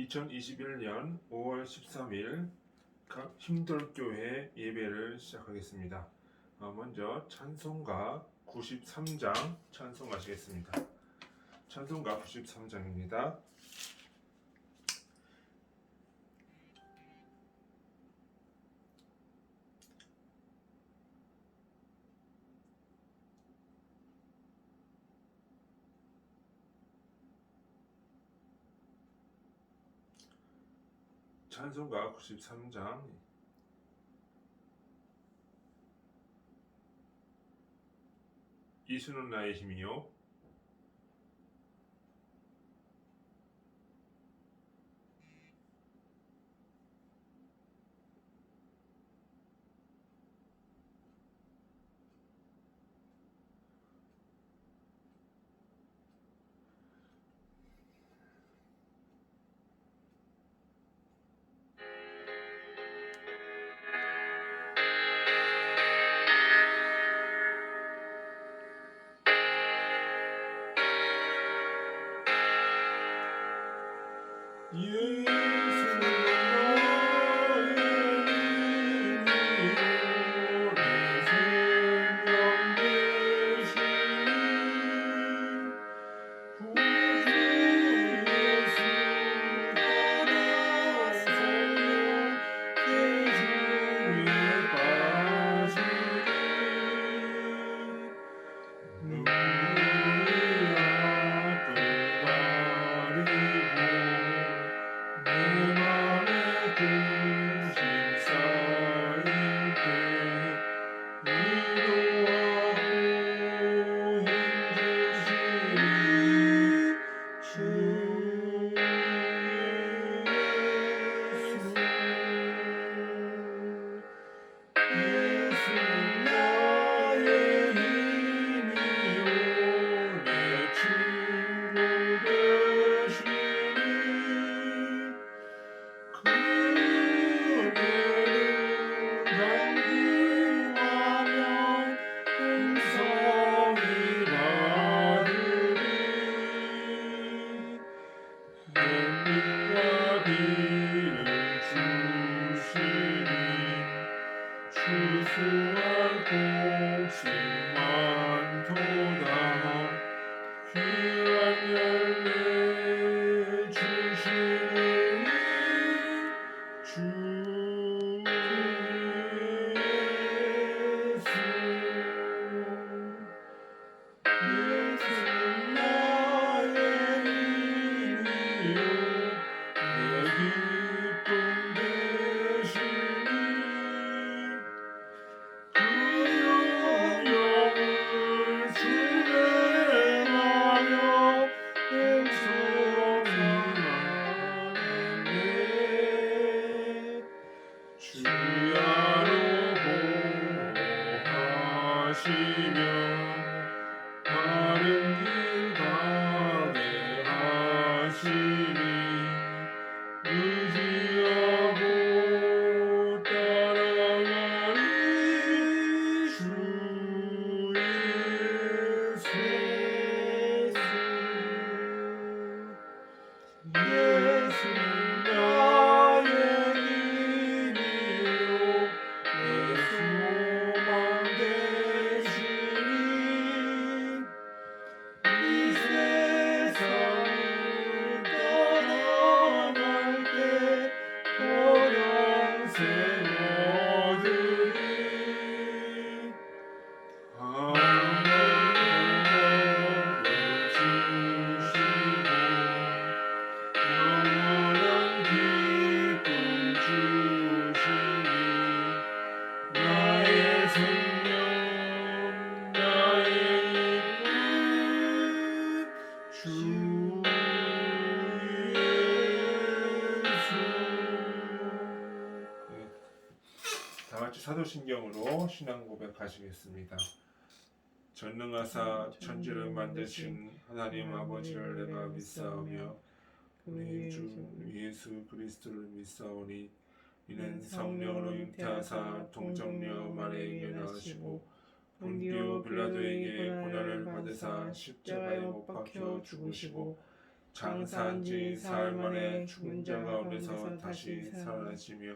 2021년 5월 13일 각 힘돌교회 예배를 시작하겠습니다. 먼저 찬송가 93장 찬송하시겠습니다. 찬송가 93장입니다. 찬송가 93장 예수는 나의 힘이요 사도신경으로 신앙 고백하시겠습니다. 전능하사 천지를 만드신 하나님 아버지를 내가 믿사오며 우리 주 예수 그리스도를 믿사오니 이는 성령으로 잉태하사 동정녀 마리아에게 나으시고 본디오 빌라도에게 고난을 받으사 십자가에 못 박혀 죽으시고 장사한 지 사흘 만에 죽은 자 가운데서 다시 살아나시며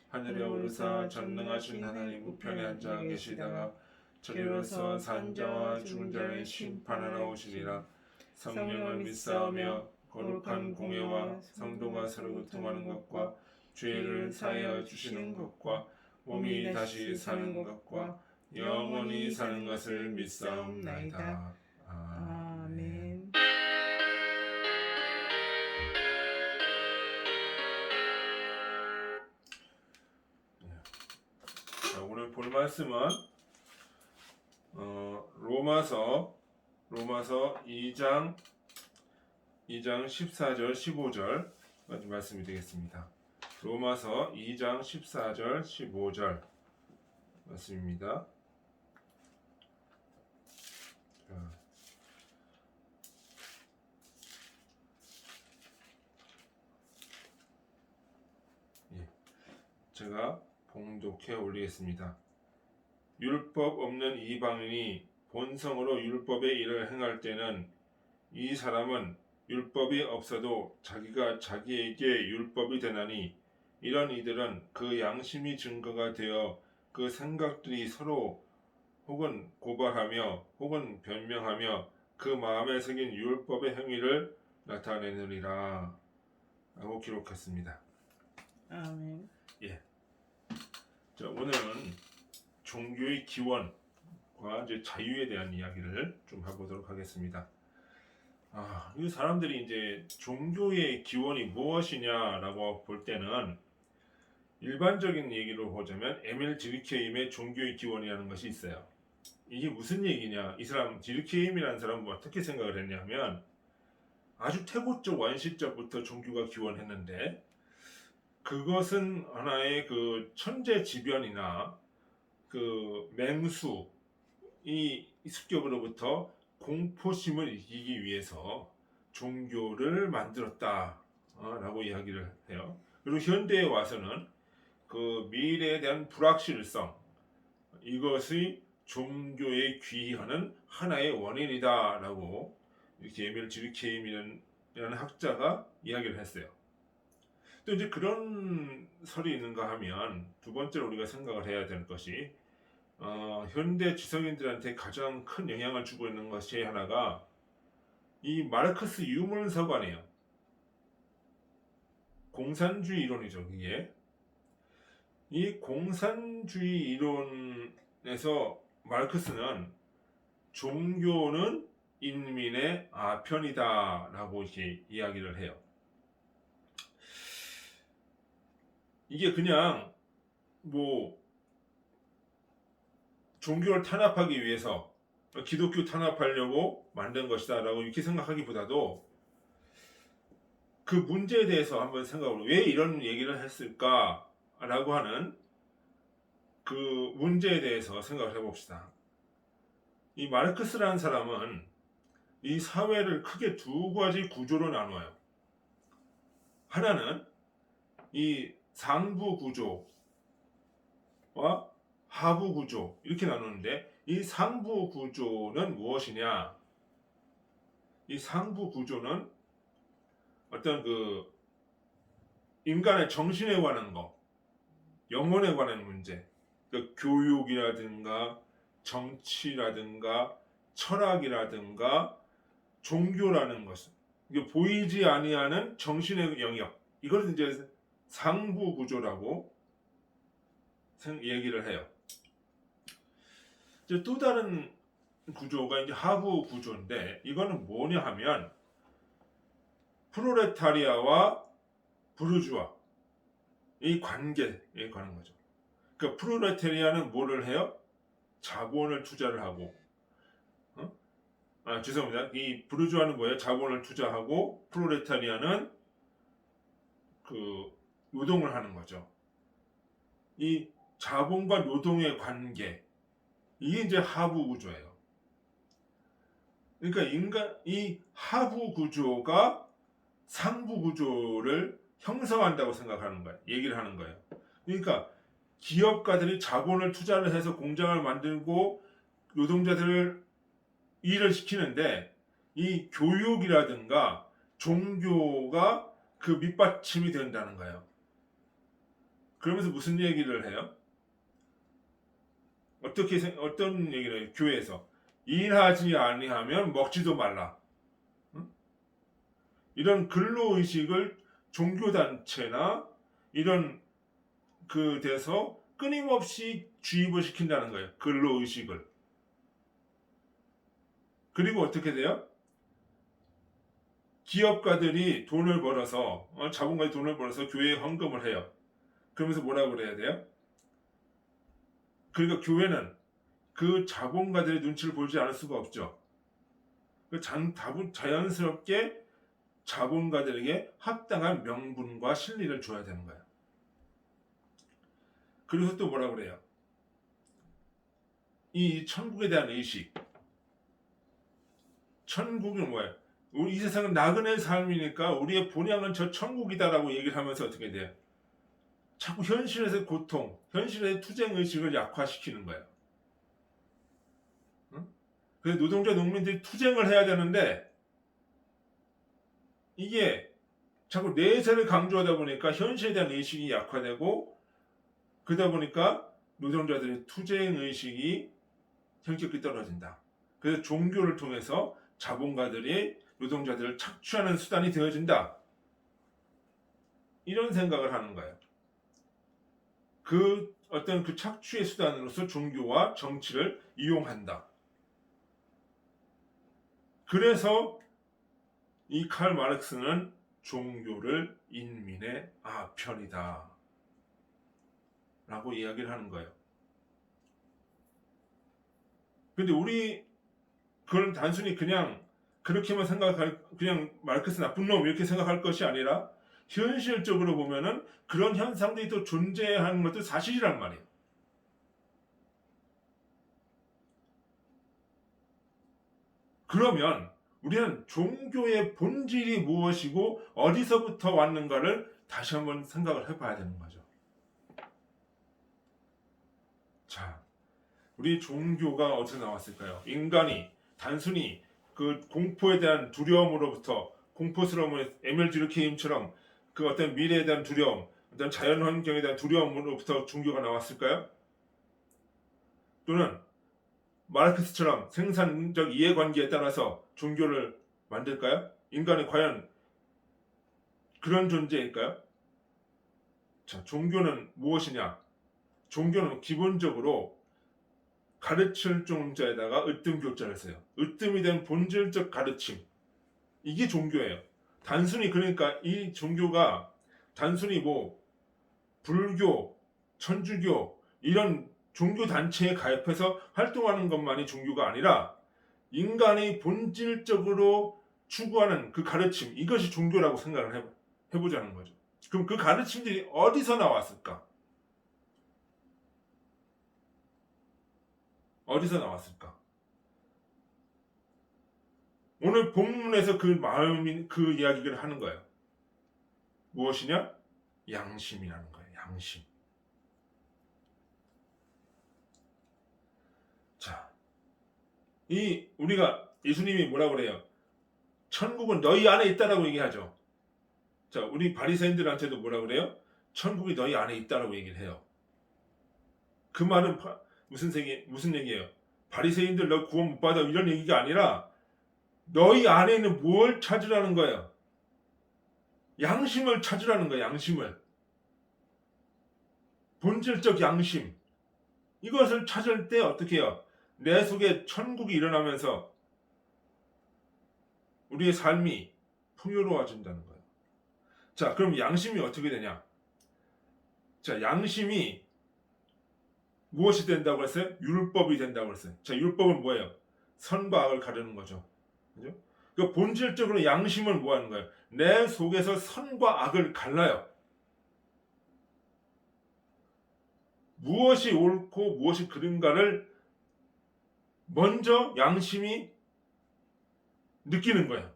하늘에 오르사 전능하신 하나님 우편에 앉아 계시다가 저리로서 산 자와 죽은 자를 심판하러 오시리라. 성령을 믿사오며 거룩한 공예와 성도가 서로 교통하는 것과 죄를 사하여 주시는 것과 몸이 다시 사는 것과 영원히 사는 것을 믿사옵나이다. 아멘. 자, 오늘 볼 말씀은 로마서 2장 14절 15절까지 말씀이 되겠습니다. 로마서 2장 14절 15절 말씀입니다. 제가 봉독해 올리겠습니다. 율법 없는 이방인이 본성으로 율법의 일을 행할 때는 이 사람은 율법이 없어도 자기가 자기에게 율법이 되나니 이런 이들은 그 양심이 증거가 되어 그 생각들이 서로 혹은 고발하며 혹은 변명하며 그 마음에 새긴 율법의 행위를 나타내느니라 라고 기록했습니다. 아멘. 자, 오늘은 종교의 기원과 이제 자유에 대한 이야기를 좀 해보도록 하겠습니다. 이 사람들이 이제 종교의 기원이 무엇이냐라고 볼 때는 일반적인 얘기로 보자면 에밀 디르케임의 종교의 기원이라는 것이 있어요. 이게 무슨 얘기냐? 이 사람 디르케임이라는 사람은 어떻게 생각을 했냐면 아주 태고적 원시적부터 종교가 기원했는데 그것은 하나의 그 천재지변이나 그 맹수 이 습격으로부터 공포심을 이기기 위해서 종교를 만들었다라고 이야기를 해요. 그리고 현대에 와서는 그 미래에 대한 불확실성 이것이 종교에 귀의하는 하나의 원인이다라고 이렇게 에밀 디르케임이라는 학자가 이야기를 했어요. 또 이제 그런 설이 있는가 하면 두 번째로 우리가 생각을 해야 될 것이 현대 지성인들한테 가장 큰 영향을 주고 있는 것이 하나가 이 마르크스 유물서관이에요. 공산주의 이론이죠. 이게 이 공산주의 이론에서 마르크스는 종교는 인민의 아편이다라고 이렇게 이야기를 해요. 이게 그냥 뭐 종교를 탄압하기 위해서 기독교 탄압하려고 만든 것이다 라고 이렇게 생각하기보다도 그 문제에 대해서 한번 생각을 왜 이런 얘기를 했을까 라고 하는 그 문제에 대해서 생각을 해봅시다. 이 마르크스라는 사람은 이 사회를 크게 두 가지 구조로 나눠요. 하나는 이 상부 구조와 하부 구조 이렇게 나누는데 이 상부 구조는 무엇이냐? 이 상부 구조는 어떤 그 인간의 정신에 관한 거, 영혼에 관한 문제, 그 교육이라든가 정치라든가 철학이라든가 종교라는 것은 이게 보이지 아니하는 정신의 영역 이걸 이제 상부 구조라고 얘기를 해요. 이제 또 다른 구조가 이제 하부 구조인데 이거는 뭐냐 하면 프롤레타리아와 부르주아 이 관계에 관한 거죠. 그러니까 프롤레타리아는 뭐를 해요? 자본을 투자를 하고 죄송합니다. 이 부르주아는 뭐예요? 자본을 투자하고 프롤레타리아는 그 노동을 하는 거죠. 이 자본과 노동의 관계 이게 이제 하부 구조예요. 그러니까 이 하부 구조가 상부 구조를 형성한다고 생각하는 거예요. 얘기를 하는 거예요. 그러니까 기업가들이 자본을 투자를 해서 공장을 만들고 노동자들을 일을 시키는데 이 교육이라든가 종교가 그 밑받침이 된다는 거예요. 그러면서 무슨 얘기를 해요? 어떤 얘기를 해요? 교회에서 일하지 아니하면 먹지도 말라. 응? 이런 근로의식을 종교단체나 이런 그 데서 끊임없이 주입을 시킨다는 거예요. 근로의식을. 그리고 어떻게 돼요? 기업가들이 돈을 벌어서 자본가들이 돈을 벌어서 교회에 헌금을 해요. 그러면서 뭐라고 그래야 돼요? 그러니까 교회는 그 자본가들의 눈치를 보지 않을 수가 없죠. 자연스럽게 자본가들에게 합당한 명분과 실리를 줘야 되는 거예요. 그래서 또 뭐라고 그래요? 이 천국에 대한 의식. 천국은 뭐예요? 우리 이 세상은 나그네 삶이니까 우리의 본향은 저 천국이다라고 얘기를 하면서 어떻게 돼요? 자꾸 현실에서의 고통, 현실의 투쟁의식을 약화시키는 거예요. 응? 그래서 노동자 농민들이 투쟁을 해야 되는데 이게 자꾸 내세를 강조하다 보니까 현실에 대한 의식이 약화되고 그러다 보니까 노동자들의 투쟁의식이 현격히 떨어진다. 그래서 종교를 통해서 자본가들이 노동자들을 착취하는 수단이 되어진다. 이런 생각을 하는 거예요. 그 어떤 그 착취의 수단으로서 종교와 정치를 이용한다. 그래서 이 칼 마르크스는 종교를 인민의 아편이다 라고 이야기를 하는 거예요. 근데 우리 그걸 단순히 그냥 그렇게만 생각할, 그냥 마르크스 나쁜 놈 이렇게 생각할 것이 아니라 현실적으로 보면은 그런 현상들이 또 존재하는 것도 사실이란 말이에요. 그러면 우리는 종교의 본질이 무엇이고 어디서부터 왔는가를 다시 한번 생각을 해봐야 되는 거죠. 자, 우리 종교가 어디서 나왔을까요? 인간이 단순히 그 공포에 대한 두려움으로부터 공포스러움을 에밀 드루케임처럼 그 어떤 미래에 대한 두려움, 어떤 자연 환경에 대한 두려움으로부터 종교가 나왔을까요? 또는 마르크스처럼 생산적 이해관계에 따라서 종교를 만들까요? 인간이 과연 그런 존재일까요? 자, 종교는 무엇이냐? 종교는 기본적으로 가르칠 종자에다가 으뜸 교자를 써요. 으뜸이 된 본질적 가르침. 이게 종교예요. 단순히 그러니까 이 종교가 단순히 뭐 불교, 천주교 이런 종교 단체에 가입해서 활동하는 것만이 종교가 아니라 인간이 본질적으로 추구하는 그 가르침 이것이 종교라고 생각을 해보자는 거죠. 그럼 그 가르침들이 어디서 나왔을까? 어디서 나왔을까? 오늘 본문에서 그 이야기를 하는 거예요. 무엇이냐? 양심이라는 거예요. 양심. 자, 우리가 예수님이 뭐라고 그래요? 천국은 너희 안에 있다라고 얘기하죠. 자, 우리 바리새인들한테도 뭐라고 그래요? 천국이 너희 안에 있다라고 얘기를 해요. 그 말은 무슨 얘기예요? 바리새인들 너 구원 못 받아 이런 얘기가 아니라 너희 안에 있는 뭘 찾으라는 거예요? 양심을 찾으라는 거예요. 양심을. 본질적 양심. 이것을 찾을 때 어떻게 해요? 내 속에 천국이 일어나면서 우리의 삶이 풍요로워진다는 거예요. 자, 그럼 양심이 어떻게 되냐? 자, 양심이 무엇이 된다고 했어요? 율법이 된다고 했어요. 자, 율법은 뭐예요? 선과 악을 가르는 거죠. 그죠? 그 본질적으로 양심은 뭐 하는 거예요? 내 속에서 선과 악을 갈라요. 무엇이 옳고 무엇이 그른가를 먼저 양심이 느끼는 거예요.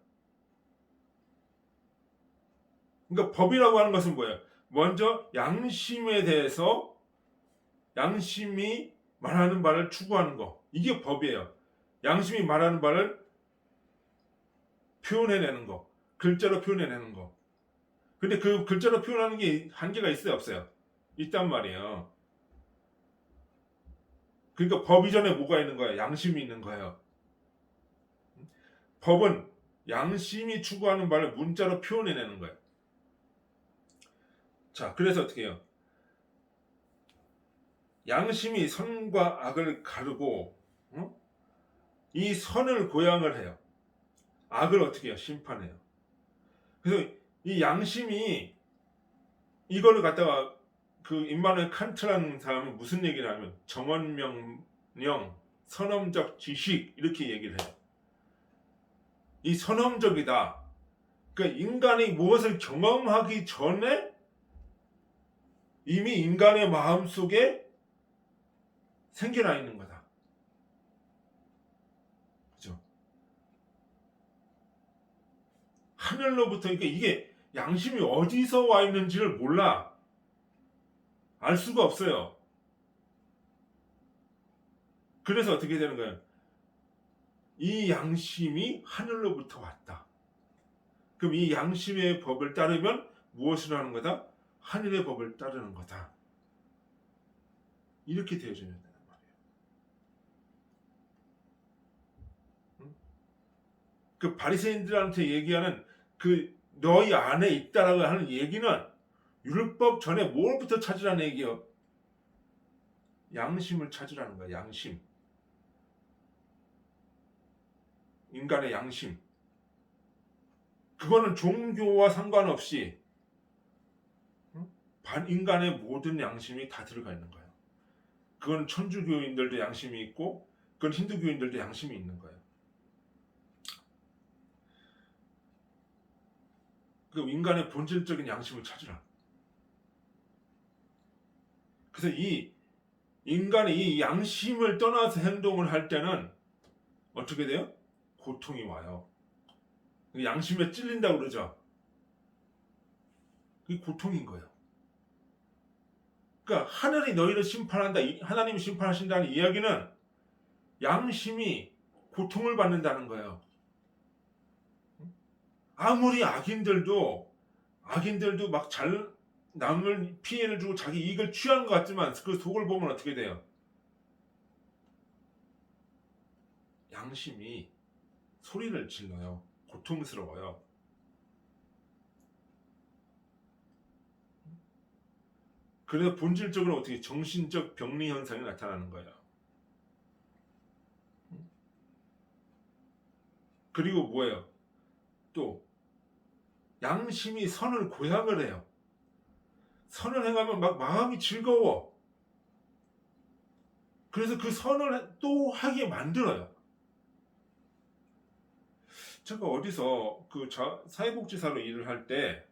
그러니까 법이라고 하는 것은 뭐예요? 먼저 양심에 대해서 양심이 말하는 바를 추구하는 거. 이게 법이에요. 양심이 말하는 바를 표현해내는 거. 글자로 표현해내는 거. 근데 그 글자로 표현하는 게 한계가 있어요, 없어요? 있단 말이에요. 그러니까 법 이전에 뭐가 있는 거예요? 양심이 있는 거예요. 법은 양심이 추구하는 바를 문자로 표현해내는 거예요. 자, 그래서 어떻게 해요? 양심이 선과 악을 가르고 이 선을 고양을 해요. 악을 어떻게 해요? 심판해요. 그래서 이 양심이 이거를 갖다가 그 임마누엘 칸트라는 사람은 무슨 얘기를 하냐면 정언명령, 선험적 지식 이렇게 얘기를 해요. 이 선험적이다. 그러니까 인간이 무엇을 경험하기 전에 이미 인간의 마음속에 생겨나 있는 거다. 그죠? 하늘로부터 그러니까 이게 양심이 어디서 와 있는지를 몰라. 알 수가 없어요. 그래서 어떻게 되는 거예요? 이 양심이 하늘로부터 왔다. 그럼 이 양심의 법을 따르면 무엇을 하는 거다? 하늘의 법을 따르는 거다. 이렇게 되어져야 된다는 말이에요. 그 바리새인들한테 얘기하는 그 너희 안에 있다라고 하는 얘기는 율법 전에 뭘부터 찾으라는 얘기요? 양심을 찾으라는 거야. 양심. 인간의 양심. 그거는 종교와 상관없이 인간의 모든 양심이 다 들어가 있는 거예요. 그건 천주교인들도 양심이 있고 그건 힌두교인들도 양심이 있는 거예요. 그 인간의 본질적인 양심을 찾으라. 그래서 이 인간이 이 양심을 떠나서 행동을 할 때는 어떻게 돼요? 고통이 와요. 양심에 찔린다고 그러죠. 그게 고통인 거예요. 그러니까 하늘이 너희를 심판한다. 하나님이 심판하신다는 이야기는 양심이 고통을 받는다는 거예요. 아무리 악인들도 막 남을 피해를 주고 자기 이익을 취하는 것 같지만 그 속을 보면 어떻게 돼요? 양심이 소리를 질러요. 고통스러워요. 그래서 본질적으로 어떻게 정신적 병리 현상이 나타나는 거예요. 그리고 뭐예요? 또 양심이 선을 고양을 해요. 선을 행하면 막 마음이 즐거워. 그래서 그 선을 또 하게 만들어요. 제가 어디서 그 사회복지사로 일을 할 때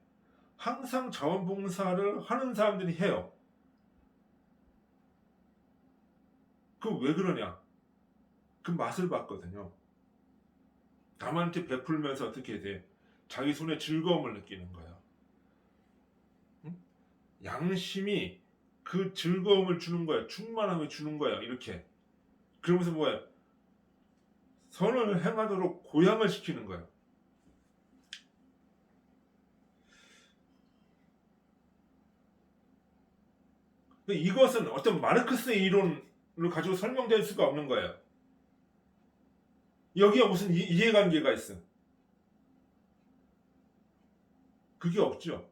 항상 자원봉사를 하는 사람들이 해요. 그 왜 그러냐? 그 맛을 봤거든요. 남한테 베풀면서 어떻게 돼? 자기 손에 즐거움을 느끼는 거예요. 양심이 그 즐거움을 주는 거예요. 충만함을 주는 거예요. 이렇게. 그러면서 뭐예요? 선을 행하도록 고양을 시키는 거예요. 이것은 어떤 마르크스의 이론을 가지고 설명될 수가 없는 거예요. 여기에 무슨 이해관계가 있어? 그게 없죠.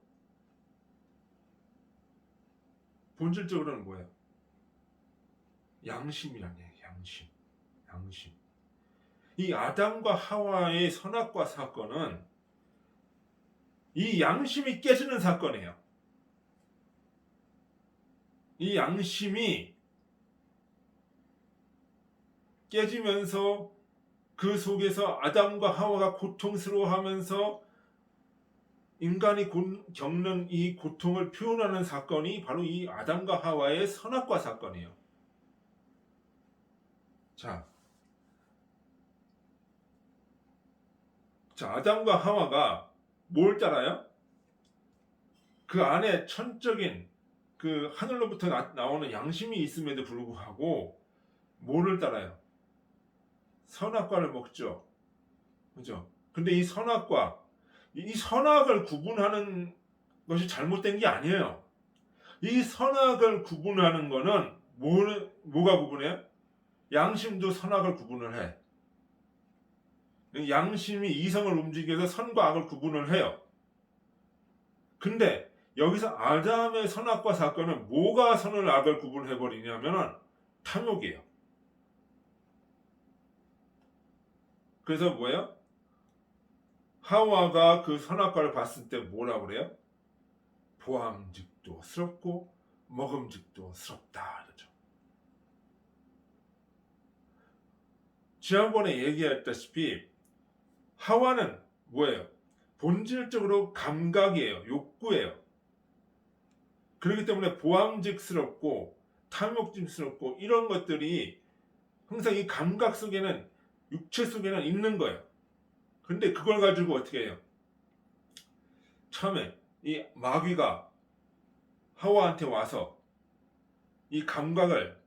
본질적으로는 뭐예요? 양심이란 얘기예요. 양심. 이 아담과 하와의 선악과 사건은 이 양심이 깨지는 사건이에요. 이 양심이 깨지면서 그 속에서 아담과 하와가 고통스러워하면서 인간이 겪는 이 고통을 표현하는 사건이 바로 이 아담과 하와의 선악과 사건이에요. 자, 아담과 하와가 뭘 따라요? 그 안에 천적인 그 하늘로부터 나오는 양심이 있음에도 불구하고 뭐를 따라요? 선악과를 먹죠. 그죠? 근데 이 선악과, 이 선악을 구분하는 것이 잘못된 게 아니에요. 이 선악을 구분하는 거는 뭐가 구분해요? 양심도 선악을 구분을 해. 양심이 이성을 움직여서 선과 악을 구분을 해요. 근데 여기서 아담의 선악과 사건은 뭐가 선을 악을 구분해버리냐면은 탐욕이에요. 그래서 뭐예요? 하와가 그 선악과를 봤을 때 뭐라고 그래요? 보암직도 스럽고 먹음직도 스럽다 그러죠. 지난번에 얘기했다시피 하와는 뭐예요? 본질적으로 감각이에요. 욕구예요. 그렇기 때문에 보암직스럽고 탐욕심스럽고 이런 것들이 항상 이 감각 속에는, 육체 속에는 있는 거예요. 근데 그걸 가지고 어떻게 해요? 처음에 이 마귀가 하와한테 와서 이 감각을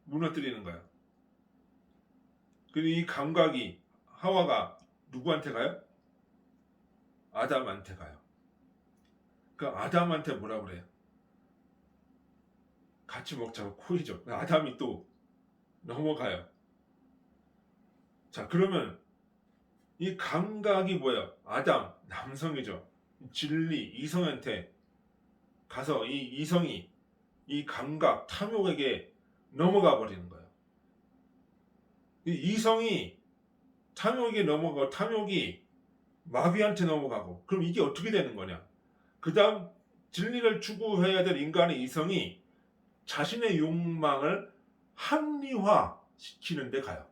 무너뜨리는 거예요. 그리고 이 감각이 하와가 누구한테 가요? 아담한테 가요. 그 아담한테 뭐라 그래요? 같이 먹자고 코이죠. 아담이 또 넘어가요. 자, 그러면 이 감각이 뭐예요? 아담, 남성이죠. 진리, 이성한테 가서 이 이성이 이 감각, 탐욕에게 넘어가 버리는 거예요. 이 이성이 탐욕에게 넘어가고 탐욕이 마귀한테 넘어가고, 그럼 이게 어떻게 되는 거냐? 그 다음 진리를 추구해야 될 인간의 이성이 자신의 욕망을 합리화시키는 데 가요.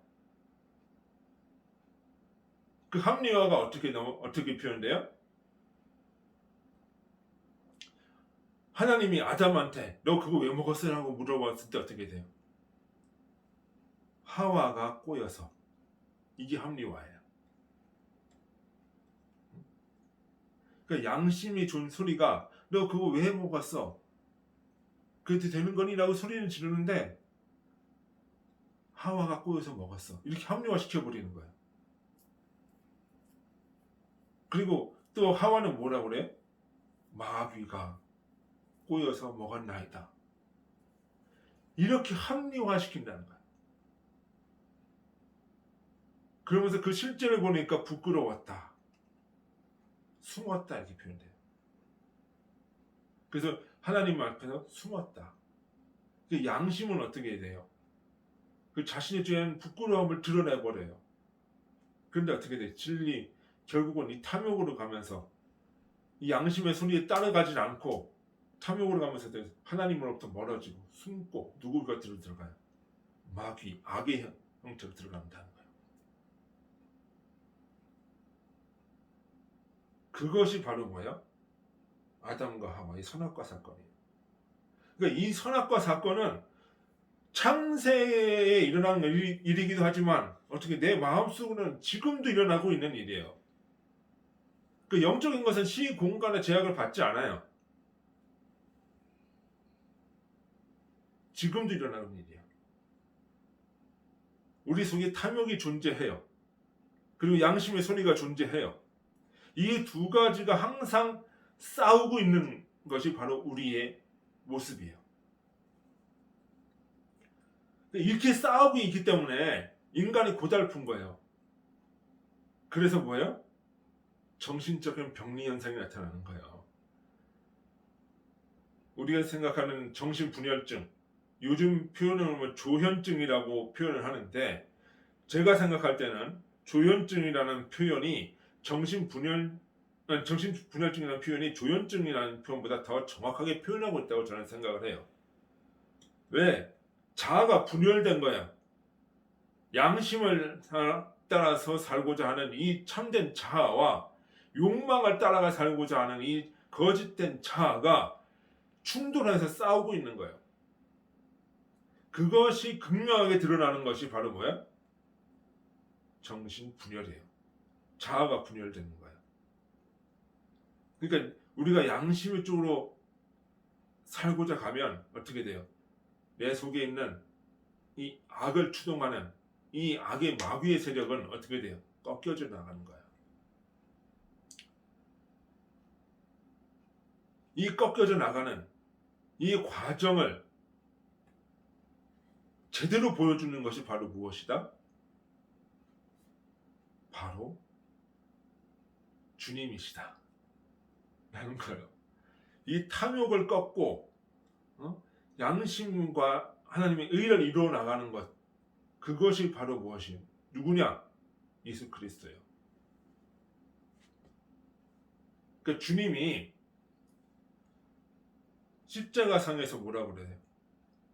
그 합리화가 어떻게 표현돼요? 하나님이 아담한테 너 그거 왜 먹었어요? 라고 물어봤을 때 어떻게 돼요? 하와가 꼬여서. 이게 합리화예요. 그러니까 양심이 준 소리가 너 그거 왜 먹었어? 그래도 되는 거니? 라고 소리는 지르는데 하와가 꼬여서 먹었어. 이렇게 합리화 시켜버리는 거예요. 그리고 또 하와는 뭐라고 그래? 마귀가 꼬여서 먹었나이다. 이렇게 합리화시킨다는 거야. 그러면서 그 실제를 보니까 부끄러웠다, 숨었다 이렇게 표현돼요. 그래서 하나님 앞에서 숨었다. 그 양심은 어떻게 돼요? 그 자신의 죄는 부끄러움을 드러내버려요. 그런데 어떻게 돼? 진리 결국은 이 탐욕으로 가면서 이 양심의 소리에 따라가지 않고 탐욕으로 가면서 하나님으로부터 멀어지고 숨고 누구 곁으로 들어가요? 마귀, 악의 형태로 들어간다는 거예요. 그것이 바로 뭐예요? 아담과 하와의 선악과 사건이에요. 그러니까 이 선악과 사건은 창세에 일어난 일이기도 하지만 어떻게 내 마음속으로는 지금도 일어나고 있는 일이에요. 그 영적인 것은 시 공간의 제약을 받지 않아요. 지금도 일어나는 일이에요. 우리 속에 탐욕이 존재해요. 그리고 양심의 소리가 존재해요. 이 두 가지가 항상 싸우고 있는 것이 바로 우리의 모습이에요. 이렇게 싸우고 있기 때문에 인간이 고달픈 거예요. 그래서 뭐예요? 정신적인 병리 현상이 나타나는 거예요. 우리가 생각하는 정신분열증, 요즘 표현을 하면 조현증이라고 표현을 하는데, 제가 생각할 때는 조현증이라는 표현이 정신분열증이라는 표현이 조현증이라는 표현보다 더 정확하게 표현하고 있다고 저는 생각을 해요. 왜? 자아가 분열된 거야. 양심을 따라서 살고자 하는 이 참된 자아와 욕망을 따라가 살고자 하는 이 거짓된 자아가 충돌해서 싸우고 있는 거예요. 그것이 극명하게 드러나는 것이 바로 뭐야? 정신분열이에요. 자아가 분열되는 거예요. 그러니까 우리가 양심의 쪽으로 살고자 가면 어떻게 돼요? 내 속에 있는 이 악을 추동하는 이 악의 마귀의 세력은 어떻게 돼요? 꺾여져 나가는 거예요. 이 꺾여져 나가는 이 과정을 제대로 보여주는 것이 바로 무엇이다? 바로 주님이시다 라는 거예요. 이 탐욕을 꺾고 양심과 하나님의 의를 이루어 나가는 것, 그것이 바로 무엇이에요? 누구냐? 예수 그리스도예요. 그러니까 주님이 십자가상에서 뭐라고 그래요?